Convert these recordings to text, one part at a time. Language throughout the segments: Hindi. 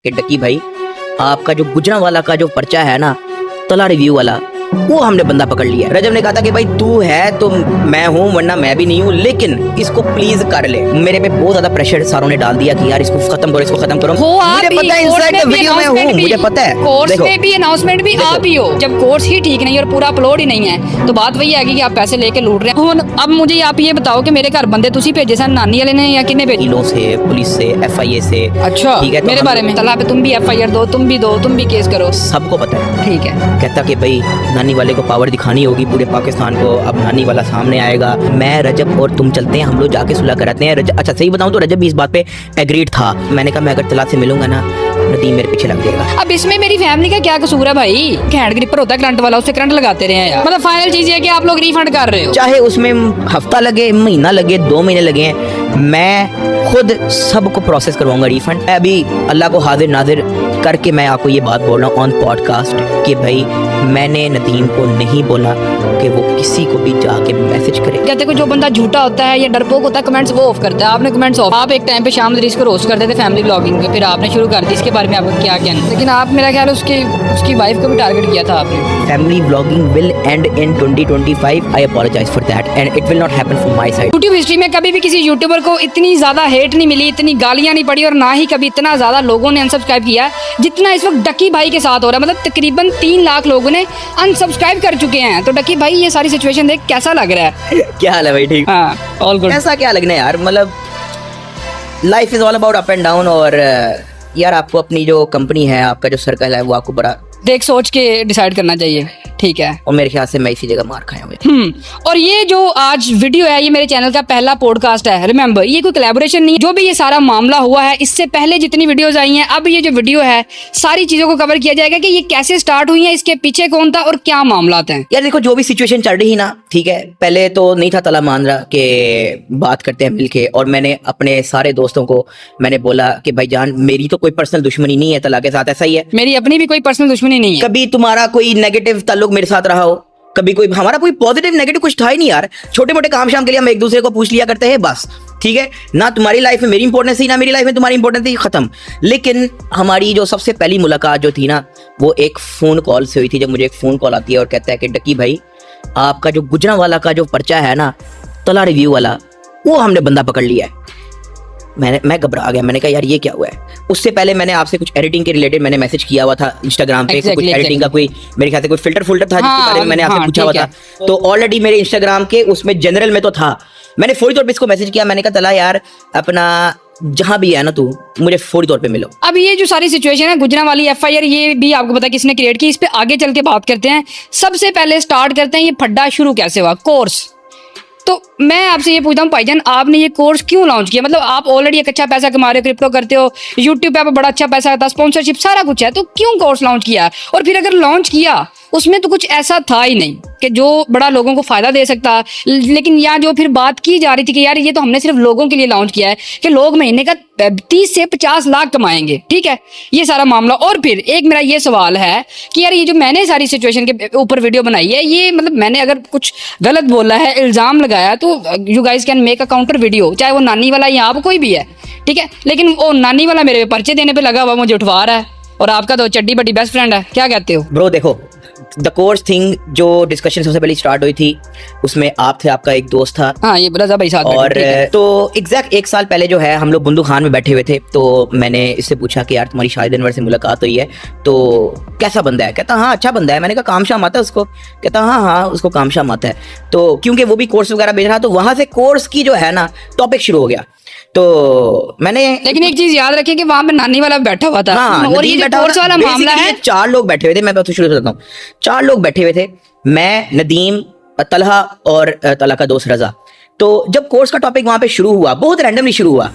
कि डकी भाई आपका जो गुजरांवाला का जो पर्चा है ना, तला रिव्यू वाला, वो हमने बंदा पकड़ लिया। रजब ने कहा था कि भाई तू है तो मैं हूँ, वरना मैं भी नहीं हूँ, लेकिन इसको प्लीज कर ले। मेरे पे बहुत ज्यादा प्रेशर सारों ने डाल दिया कि यार इसको खत्म करो, इसको खत्म करो। मुझे पता है इनसाइड द वीडियो में हूँ, मुझे पता है। कोर्स में भी अनाउंसमेंट भी आप ही हो। जब कोर्स ही ठीक नहीं और पूरा अपलोड ही नहीं है तो बात वही आएगी कि आप पैसे लेके लूट रहे हैं। अब मुझे आप ये बताओ कि मेरे घर बंदे तुसी भेजे सन, नानी वाले ने या किन्ने भेजे? वकीलों से, पुलिस से, FIA से। अच्छा, ठीक है, तो मेरे बारे में तला पे तुम भी FIR दो, तुम भी केस करो, सबको पता है। ठीक है। कहता कि भाई नानी वाले को पावर दिखानी होगी पूरे पाकिस्तान को, अब नानी वाला सामने आएगा। मैं, रजब और तुम चलते हैं, हम लोग जाके सुलह कराते हैं। अच्छा सही बताऊं तो रजब भी इस बात पे एग्रीड था। मैंने कहा मैं अगर तला से मिलूंगा ना, नदीम मेरे पीछे लग जाएगा। अब इसमें मेरी फैमिली का क्या कसूर है भाई? हैंड ग्रिपर होता है करंट वाला, उससे करंट लगाते रहे हैं यार। मतलब फाइनल चीज ये कि आप लोग रिफंड कर रहे हो, चाहे उसमें हफ्ता लगे, महीना लगे, 2 महीने लगे, मैं खुद सबको प्रोसेस करवाऊंगा रिफंड। अभी अल्लाह को हाजिर नाजिर करके मैं आपको ये बात बोल रहा हूँ ऑन पॉडकास्ट कि भाई मैंने नदीम को नहीं बोला कि वो किसी को भी जाके मैसेज करे। कहते को जो बंदा झूठा होता है या डरपोक होता है कमेंट्स वो ऑफ करता है। आपने कमेंट्स ऑफ, आप एक टाइम पे शाम को रोस्ट करते थे फैमिली ब्लॉगिंग पे, फिर आपने शुरू कर दी। इसके बारे में आपका क्या कहना? लेकिन आप मेरा ख्याल उसकी वाइफ को भी टारगेट किया था आपने। Family blogging will end in 2025। I apologise for that and it will not happen from my side. YouTube history में कभी भी किसी यूट्यूबर को इतनी ज्यादा हेट नहीं मिली, इतनी गालियां नहीं पड़ी और ना ही कभी इतना ज्यादा लोगों ने अनसब्सक्राइब किया जितना इस वक्त डकी भाई के साथ हो रहा है। मतलब तकरीबन 3 लाख लोगों ने अनसब्सक्राइब कर चुके हैं। तो डकी भाई ये सारी सिचुएशन देख कैसा लग रहा है? क्या हाल है भाई? ठीक, हाँ, ऑल गुड। ऐसा क्या लगना है यार, मतलब life is all about up and down. और यार आपको अपनी जो कंपनी है, आपका जो सर्कल है, वो आपको बड़ा देख सोच के डिसाइड करना चाहिए, ठीक है। और मेरे ख्याल से मैं इसी जगह मार खाया हूँ। और ये जो आज वीडियो है ये मेरे चैनल का पहला पॉडकास्ट है। रिमेंबर, ये कोई कोलैबोरेशन नहीं है। जो भी ये सारा मामला हुआ है, इससे पहले जितनी वीडियोस आई हैं, अब ये जो वीडियो है सारी चीजों को कवर किया जाएगा कि ये कैसे स्टार्ट हुई है, इसके पीछे कौन था और क्या मामला थे। यार देखो, जो भी सिचुएशन चल रही ना, ठीक है, पहले तो नहीं था तला मान रहा कि बात करते हैं मिलके। और मैंने अपने सारे दोस्तों को मैंने बोला कि भाईजान मेरी तो कोई पर्सनल दुश्मनी नहीं है तला के साथ, ऐसा ही है। मेरी अपनी भी कोई पर्सनल दुश्मनी नहीं है। कभी तुम्हारा कोई नेगेटिव ताल्लुक मेरे साथ रहा हो, कभी कोई हमारा कोई पॉजिटिव नेगेटिव कुछ था ही नहीं यार। छोटे मोटे काम शाम के लिए हम एक दूसरे को पूछ लिया करते हैं बस, ठीक है ना। तुम्हारी लाइफ में मेरी इंपॉर्टेंस थी, ना मेरी लाइफ में तुम्हारी इंपॉर्टेंस थी, खत्म। लेकिन हमारी जो सबसे पहली मुलाकात जो थी ना, वो एक फोन कॉल से हुई थी। जब मुझे एक फोन कॉल आती है और कहता है कि डकी भाई आपका जो गुजरांवाला का जो पर्चा है ना, तला रिव्यू वाला, वो हमने बंदा पकड़ लिया है। मैं घबरा गया। मैंने कहा यार ये क्या हुआ है? उससे पहले मैंने आपसे कुछ एडिटिंग के रिलेटेड मैंने मैसेज किया हुआ था इंस्टाग्राम पे। कुछ एडिटिंग का कोई मेरे ख्याल से कोई फिल्टर था जिसके बारे में मैंने आपसे पूछा हुआ था। तो ऑलरेडी मेरे इंस्टाग्राम के उसमें जनरल में तो था। मैंने फौरी तौर पे इसको मैसेज किया। मैंने कहा तला यार अपना जहां भी है ना तू, मुझे फौरी तौर पे मिलो। अब ये जो सारी सिचुएशन है गुजरांवाली FIR, ये भी आपको पता है किसने क्रिएट की। इस पे आगे चल के बात करते हैं। सबसे पहले स्टार्ट करते हैं ये फड्डा शुरू कैसे हुआ, कोर्स। तो मैं आपसे ये पूछता हूँ भाईजान, आपने ये कोर्स क्यों लॉन्च किया? मतलब आप ऑलरेडी एक अच्छा पैसा कमा रहे हो, क्रिप्टो करते हो, यूट्यूब पे आप बड़ा अच्छा पैसा आता है, स्पॉन्सरशिप सारा कुछ है, तो क्यों कोर्स लॉन्च किया? और फिर अगर लॉन्च किया उसमें तो कुछ ऐसा था ही नहीं कि जो बड़ा लोगों को फायदा दे सकता। लेकिन यहाँ जो फिर बात की जा रही थी कि यार ये तो हमने सिर्फ लोगों के लिए लॉन्च किया है कि लोग महीने का 30 से 50 लाख कमाएंगे, ठीक है, ये सारा मामला। और फिर एक मेरा ये सवाल है कि यार ये जो मैंने सारी सिचुएशन के ऊपर वीडियो बनाई है, ये मतलब मैंने अगर कुछ गलत बोला है, इल्जाम लगाया, तो you guys can make a counter video, चाहे वो नानी वाला या आप कोई भी है, ठीक है। लेकिन वो नानी वाला मेरे पर्चे देने पे लगा हुआ मुझे उठवा रहा है, और आपका तो चड्डी बड्डी बेस्ट फ्रेंड है। क्या कहते हो ब्रो? देखो, द कोर्स थिंग जो डिस्कशन सबसे पहले स्टार्ट हुई थी, उसमें आप थे, आपका एक दोस्त था। हाँ, ये रजा भाई साथ। और तो एग्जैक्ट 1 साल पहले जो है हम लोग बुंदू खान में बैठे हुए थे। तो मैंने इससे पूछा कि यार तुम्हारी शाहिद अनवर से मुलाकात हुई है, तो कैसा बंदा है? कहता हाँ अच्छा बंदा है। मैंने कहा काम शाम आता है उसको? कहता हाँ उसको काम शाम आता है। तो क्योंकि वो भी कोर्स वगैरह भेज रहा, तो वहां से कोर्स की जो है ना टॉपिक शुरू हो गया। तो मैंने, लेकिन एक चीज याद रखिए कि वहां पे नानी वाला बैठा हुआ था। हाँ, और ये जो कोर्स वाला मामला है, 4 लोग बैठे हुए थे। मैं तो शुरू से बताता हूँ, 4 लोग बैठे हुए थे, मैं, नदीम, तलहा और तला का दोस्त रजा। तो जब कोर्स का टॉपिक वहां पे शुरू हुआ, बहुत रैंडमली शुरू हुआ,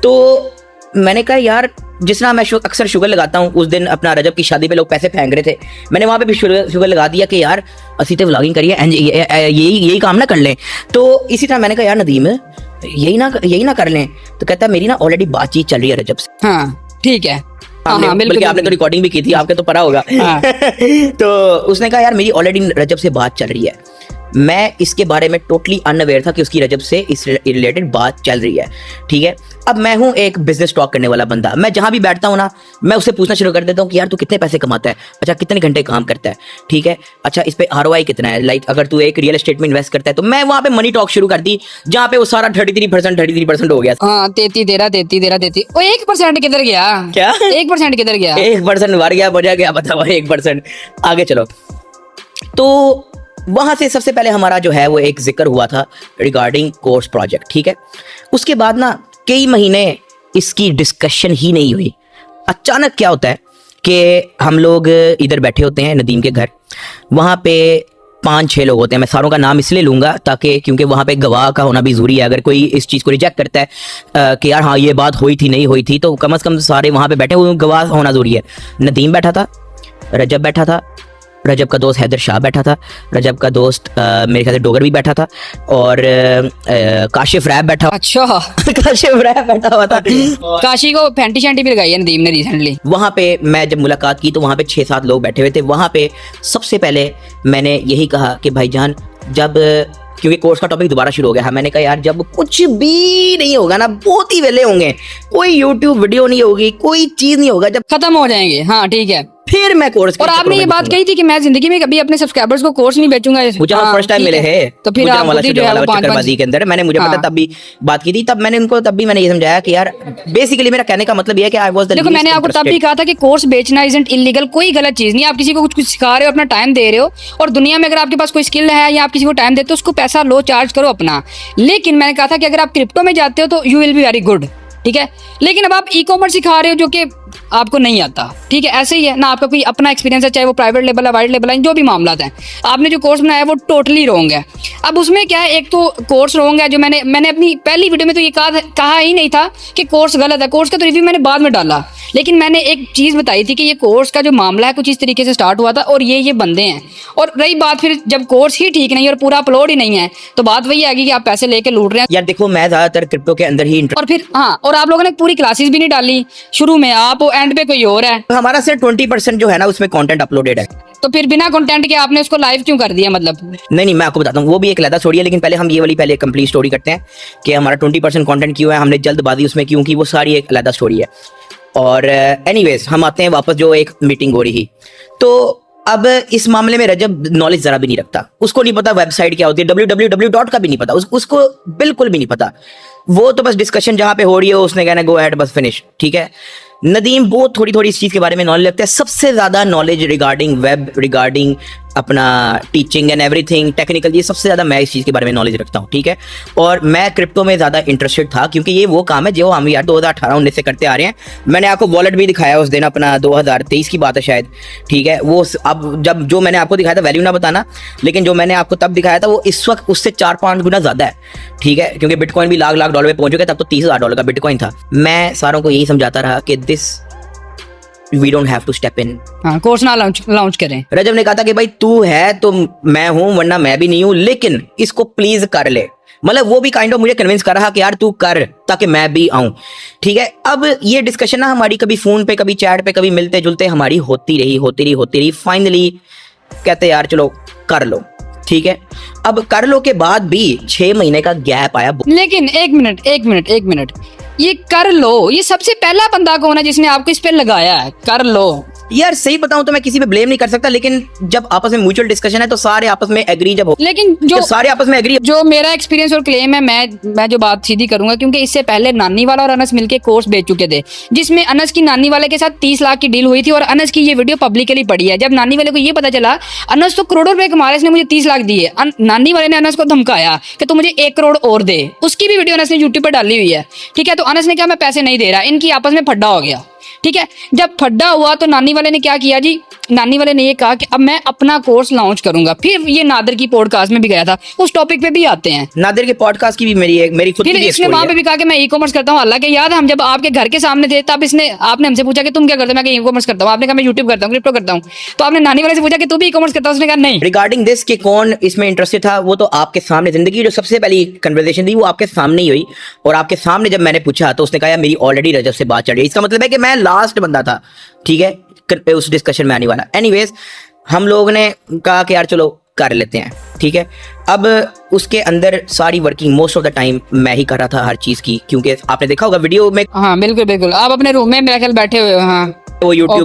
तो मैंने कहा यार जिस तरह मैं अक्सर शुगर लगाता हूँ, उस दिन अपना रजब की शादी पे लोग पैसे फेंक रहे थे, मैंने वहां पे भी शुगर लगा दिया कि यार असी तो व्लॉगिंग करिए, यही काम ना कर लें। तो इसी तरह मैंने कहा यार नदीम यही ना कर लें। तो कहता मेरी ना ऑलरेडी बातचीत चल रही है रजब से। हाँ ठीक है, बल्कि आपने तो रिकॉर्डिंग भी की थी, आपके तो पता होगा। तो उसने कहा यार मेरी ऑलरेडी रजब से बात चल रही है। मैं इसके बारे में टोटली अनअवेयर था कि उसकी रजब से इस रिलेटेड बात चल रही है, ठीक है। अब मैं हूं एक बिजनेस टॉक करने वाला बंदा, मैं जहां भी बैठता हूं ना, मैं उससे पूछना शुरू कर देता हूं कि यार तू कितने पैसे कमाता है, अच्छा कितने घंटे काम करता है, ठीक है, अच्छा इस पे ROI कितना है, लाइक अगर तू एक रियल एस्टेट में इन्वेस्ट करता है, तो मैं वहां पे मनी टॉक शुरू कर दी, जहां पे वो सारा 33% हो गया। हाँ 33 ओ 1% किधर गया? क्या 1% किधर गया? 1% मर गया, बजा गया, बताओ 1%। आगे चलो, तो वहां से सबसे पहले हमारा जो है वो एक जिक्र हुआ था रिगार्डिंग कोर्स प्रोजेक्ट, ठीक है। उसके बाद ना कई महीने इसकी डिस्कशन ही नहीं हुई। अचानक क्या होता है कि हम लोग इधर बैठे होते हैं नदीम के घर, वहाँ पे 5-6 लोग होते हैं। मैं सारों का नाम इसलिए लूँगा ताकि क्योंकि वहाँ पे गवाह का होना भी ज़रूरी है। अगर कोई इस चीज़ को रिजेक्ट करता है कि यार हाँ ये बात हुई थी नहीं हुई थी, तो कम से कम सारे वहाँ पे बैठे हुए गवाह होना ज़रूरी है। नदीम बैठा था, रजब बैठा था, रजब का दोस्त हैदर शाह बैठा था, रजब का दोस्त मेरे ख्याल से डोगर भी बैठा था, और काशिफ रैब बैठा। अच्छा काशिफ रैब बैठा हुआ था। काशी को फैंटी शैंटी भी लगाई है नदीम ने रिसेंटली। वहाँ पे मैं जब मुलाकात की तो वहाँ पे 6-7 लोग बैठे हुए थे। वहाँ पे सबसे पहले मैंने यही कहा कि भाईजान, जब क्योंकि कोर्स का टॉपिक दोबारा शुरू हो गया है, मैंने कहा यार जब कुछ भी नहीं होगा ना, बहुत ही वेले होंगे, कोई यूट्यूब वीडियो नहीं होगी, कोई चीज नहीं होगा, जब खत्म हो जाएंगे, हाँ ठीक है, फिर मैं कोर्स। और आपने ये बात कही थी कि मैं जिंदगी में कभी अपने सब्सक्राइबर्स को कोर्स नहीं बेचूंगा। मुझे फर्स्ट टाइम मिले हैं, तो फिर आप खुद ही जो है वो 5-5 चक्करबाजी के अंदर मैंने मुझे पता तब भी बात की थी, तब मैंने उनको तब भी मैंने ये समझाया कि यार बेसिकली मेरा कहने का मतलब ये है कि आई वाज द देखो मैंने आपको तब भी कहा था कि कोर्स बेचना इजंट इलीगल, कोई गलत चीज नहीं। आप किसी को कुछ सिखा रहे हो, अपना टाइम दे रहे हो, और दुनिया में अगर आपके पास कोई स्किल है या आप किसी को टाइम देते हो, उसको पैसा लो, चार्ज करो अपना। लेकिन मैंने कहा था कि अगर आप क्रिप्टो में जाते हो तो you will be very good, ठीक है। लेकिन अब आप ई-कॉमर्स सिखा रहे हो जो कि आपको नहीं आता, ठीक है, ऐसे ही है ना, आपका कोई अपना एक्सपीरियंस है, चाहे वो प्राइवेट लेवल है, वाइट लेवल है, जो भी मामला है, आपने जो कोर्स बनाया है वो टोटली रॉन्ग है। अब उसमें क्या है, एक तो कोर्स रॉन्ग है, जो मैंने अपनी पहली वीडियो में तो ये कहा ही नहीं था कि कोर्स गलत है। कोर्स का तो रिव्यू मैंने बाद में डाला, लेकिन मैंने एक चीज़ बताई थी कि ये कोर्स का जो मामला है कुछ इस तरीके से स्टार्ट हुआ था, और ये बंदे हैं। और रही बात फिर जब कोर्स ही ठीक नहीं है और पूरा अपलोड ही नहीं है, तो बात वही आएगी कि आप पैसे लेके लूट रहे हैं। यार देखो, मैं ज्यादातर क्रिप्टो के अंदर ही और फिर हाँ, और आप लोगों ने पूरी क्लासेस भी नहीं डाली, शुरू में आप हो, एंड पे कोई और है। हमारा सिर्फ 20% जो है ना उसमें कंटेंट अपलोडेड है। तो फिर बिना कंटेंट के आपने उसको लाइव क्यों कर दिया? मतलब नहीं, मैं आपको बताता हूँ, वो भी एक अलग स्टोरी है, लेकिन पहले हम ये वाली पहले कंप्लीट स्टोरी करते हैं कि हमारा 20% कंटेंट क्यों है, हमने जल्दबाजी उसमें क्यों की, वो सारी एक अलग स्टोरी है। और एनीवेज हम आते हैं वापस जो एक मीटिंग हो रही। तो अब इस मामले में रजब नॉलेज जरा भी नहीं रखता, उसको नहीं पता वेबसाइट क्या होती है, www का भी नहीं पता, उसको बिल्कुल भी नहीं पता। वो तो बस डिस्कशन जहां पे हो रही है उसने कहना गो अहेड, बस फिनिश, ठीक है। नदीम बहुत थोड़ी इस चीज़ के बारे में नॉलेज रखता है, सबसे ज़्यादा नॉलेज रिगार्डिंग वेब, रिगार्डिंग अपना टीचिंग एंड एवरीथिंग टेक्निकल, ये सबसे ज़्यादा मैं इस चीज़ के बारे में नॉलेज रखता हूँ, ठीक है। और मैं क्रिप्टो में ज़्यादा इंटरेस्टेड था क्योंकि ये वो काम है जो हम यार 2018-19 से करते आ रहे हैं। मैंने आपको वॉलेट भी दिखाया उस दिन, अपना 2023 की बात है शायद, ठीक है। वो अब जब जो मैंने आपको दिखाया था, वैल्यू ना बताना, लेकिन जो मैंने आपको तब दिखाया था वो इस वक्त उससे 4-5 गुना ज़्यादा है, ठीक है, क्योंकि बिटकॉइन भी लाख डॉलर पे पहुंच चुका है। तब तो $30,000 का बिटकॉइन था। मैं सारों को यही समझाता रहा कि this we don't have to step in, हाँ, कोर्स ना लॉन्च करें। रजब ने कहा था कि भाई तू है तो मैं हूं, वरना मैं भी नहीं हूं, लेकिन इसको प्लीज कर ले। मतलब वो भी काइंड ऑफ मुझे कन्विंस कर रहा कि यार तू कर ताकि मैं भी आऊं, ठीक है। अब ये डिस्कशन ना हमारी कभी फोन पे, कभी चैट पे, कभी मिलते जुलते हमारी होती रही। फाइनली कहते यार चलो कर लो, ठीक है। अब कर लो के बाद भी 6 महीने का गैप आया। लेकिन एक मिनट, ये कर लो, ये सबसे पहला बंदा कौन है जिसने आपको इस पे लगाया है कर लो? यार सही बताऊं तो मैं किसी पे ब्लेम नहीं कर सकता, लेकिन जब आपस में म्यूचुअल डिस्कशन है तो सारे आपस में एग्री जब हो, लेकिन जो सारे आपस में एग्री, जो मेरा एक्सपीरियंस और क्लेम है, मैं जो बात सीधी करूंगा, क्योंकि इससे पहले नानी वाला और अनस मिलके कोर्स बेच चुके थे, जिसमें अनस की नानी वाले के साथ 30 लाख की डील हुई थी, और अनस की ये वीडियो पब्लिकली पड़ी है। जब नानी वाले को ये पता चला अनस तो करोड़ों रुपए कमा रहा है, इसने मुझे 30 लाख दिए, नानी वाले ने अनस को धमकाया कि तू मुझे 1 करोड़ और दे, उसकी भी वीडियो अनस ने यूट्यूब पर डाली हुई है, ठीक है। तो अनस ने कहा मैं पैसे नहीं दे रहा, इनकी आपस में फड्डा हो गया, ठीक है। जब फड्डा हुआ तो नानी वाले ने क्या किया जी, नानी वाले ने ये कहा कि अब मैं अपना कोर्स लॉन्च करूंगा। फिर ये नादिर की पॉडकास्ट में भी गया था, उस टॉपिक पे भी आते हैं। नादिर के पॉडकास्ट की भी मेरी खुद की फिर भी इसने वहां पे भी कहा कि मैं ई कॉमर्स करता हूँ। हालांकि याद है हम जब आपके घर के सामने थे तब आपने हमसे पूछा कि तुम क्या करते हो, मैं ई कॉमर्स करता हूँ, आपने कहा मैं यूट्यूब करता हूँ, क्रिप्टो करता हूँ। तो आपने नानी वाले से पूछा कि तू भी ई कॉमर्स करता है, उसने कहा नहीं। रिगार्डिंग दिस कि कौन इसमें इंटरेस्टेड था, वो तो आपके सामने जिंदगी जो सबसे पहली कन्वर्सेशन थी वो आपके सामने ही हुई, और आपके सामने जब मैंने पूछा तो उसने कहा मेरी ऑलरेडी रजब से बात चल रही है। इसका मतलब है कि मैं लास्ट बंदा था, ठीक है, उस डिस्कशन में आने वाला। एनीवेज हम लोगों ने कहा कि यार चलो कर लेते हैं, ठीक है। अब उसके अंदर सारी working most of the time मैं ही कर रहा था हर चीज़ की, क्योंकि आपने देखा होगा वीडियो में हाँ बिल्कुल बिल्कुल, आप अपने रूम में मेरे ख्याल बैठे हुए हो। हाँ वो यूट्यूब